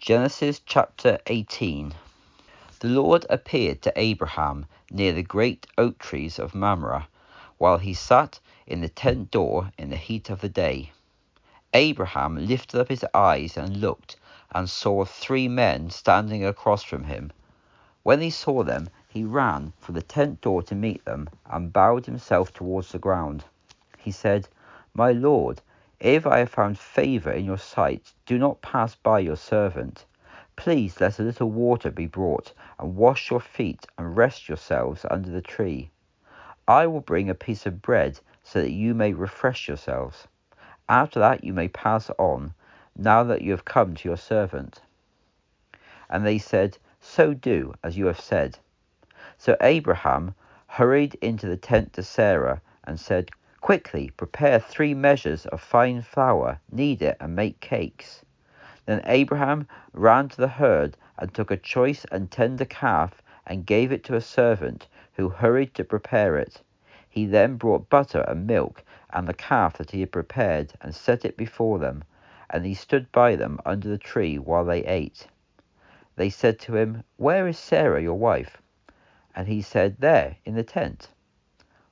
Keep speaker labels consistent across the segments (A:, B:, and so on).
A: Genesis chapter 18. The Lord appeared to Abraham near the great oak trees of Mamre, while he sat in the tent door in the heat of the day. Abraham lifted up his eyes and looked, and saw 3 men standing across from him. When he saw them, he ran from the tent door to meet them, and bowed himself towards the ground. He said, "My Lord, if I have found favor in your sight, do not pass by your servant. Please let a little water be brought, and wash your feet, and rest yourselves under the tree. I will bring a piece of bread, so that you may refresh yourselves. After that you may pass on, now that you have come to your servant." And they said, "So do as you have said." So Abraham hurried into the tent to Sarah, and said, "Quickly prepare 3 measures of fine flour, knead it, and make cakes." Then Abraham ran to the herd, and took a choice and tender calf, and gave it to a servant, who hurried to prepare it. He then brought butter and milk, and the calf that he had prepared, and set it before them, and he stood by them under the tree while they ate. They said to him, "Where is Sarah your wife?" And he said, "There, in the tent."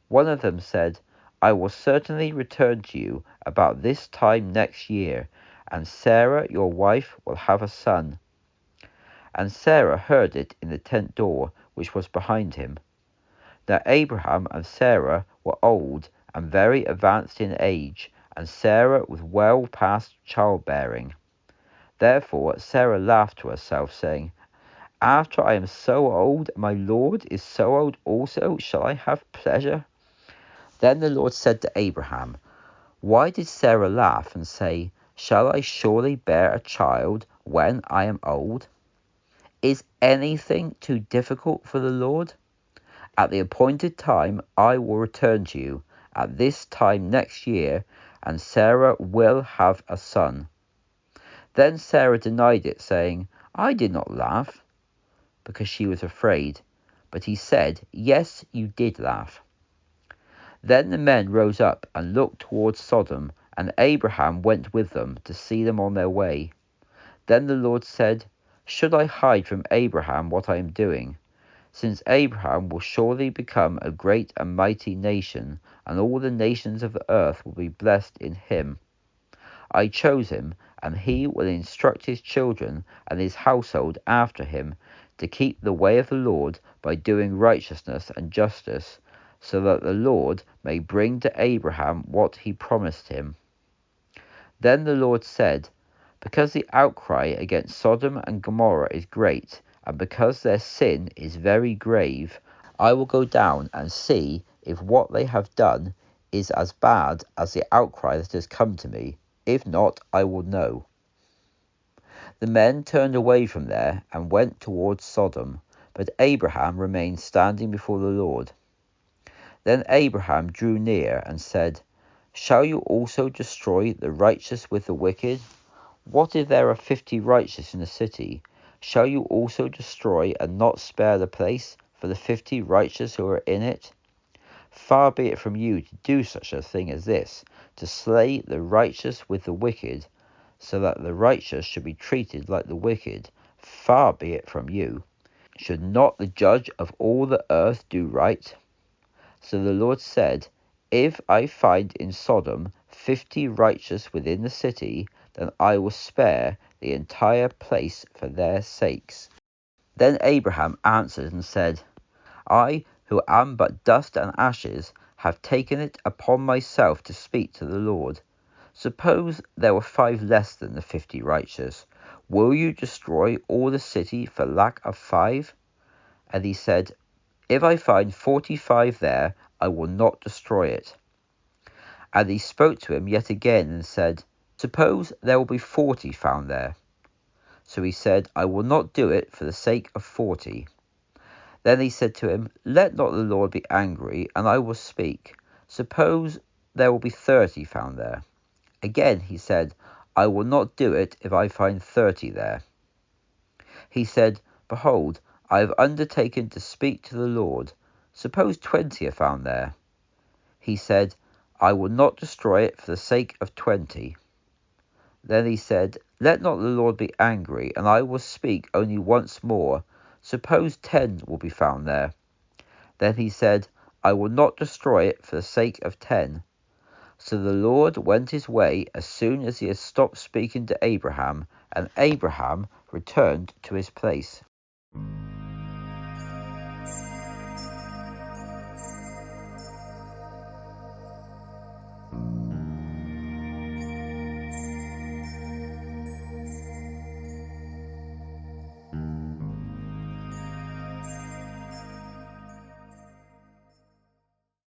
A: One of them said, "I will certainly return to you about this time next year, and Sarah your wife will have a son." And Sarah heard it in the tent door, which was behind him. Now Abraham and Sarah were old and very advanced in age, and Sarah was well past childbearing. Therefore Sarah laughed to herself, saying, "After I am so old, my Lord is so old also, shall I have pleasure?" Then the Lord said to Abraham, "Why did Sarah laugh and say, 'Shall I surely bear a child when I am old?' Is anything too difficult for the Lord? At the appointed time I will return to you, at this time next year, and Sarah will have a son." Then Sarah denied it, saying, "I did not laugh," because she was afraid. But he said, "Yes, you did laugh." Then the men rose up and looked towards Sodom, and Abraham went with them to see them on their way. Then the Lord said, "Should I hide from Abraham what I am doing? Since Abraham will surely become a great and mighty nation, and all the nations of the earth will be blessed in him. I chose him, and he will instruct his children and his household after him to keep the way of the Lord by doing righteousness and justice, so that the Lord may bring to Abraham what he promised him." Then the Lord said, "Because the outcry against Sodom and Gomorrah is great, and because their sin is very grave, I will go down and see if what they have done is as bad as the outcry that has come to me. If not, I will know." The men turned away from there and went towards Sodom, but Abraham remained standing before the Lord. Then Abraham drew near and said, "Shall you also destroy the righteous with the wicked? What if there are 50 righteous in the city? Shall you also destroy and not spare the place for the 50 righteous who are in it? Far be it from you to do such a thing as this, to slay the righteous with the wicked, so that the righteous should be treated like the wicked. Far be it from you. Should not the judge of all the earth do right?" So the Lord said, "If I find in Sodom 50 righteous within the city, then I will spare the entire place for their sakes." Then Abraham answered and said, "I, who am but dust and ashes, have taken it upon myself to speak to the Lord. Suppose there were 5 less than the 50 righteous. Will you destroy all the city for lack of 5? And he said, "If I find 45 there, I will not destroy it." And he spoke to him yet again and said, "Suppose there will be 40 found there." So he said, "I will not do it for the sake of 40. Then he said to him, "Let not the Lord be angry, and I will speak. Suppose there will be 30 found there." Again he said, "I will not do it if I find 30 there." He said, "Behold, I have undertaken to speak to the Lord. Suppose 20 are found there." He said, "I will not destroy it for the sake of 20. Then he said, Let not the Lord be angry, and I will speak only once more. Suppose 10 will be found there. Then he said, I will not destroy it for the sake of 10. So the Lord went his way as soon as he had stopped speaking to Abraham, and Abraham returned to his place.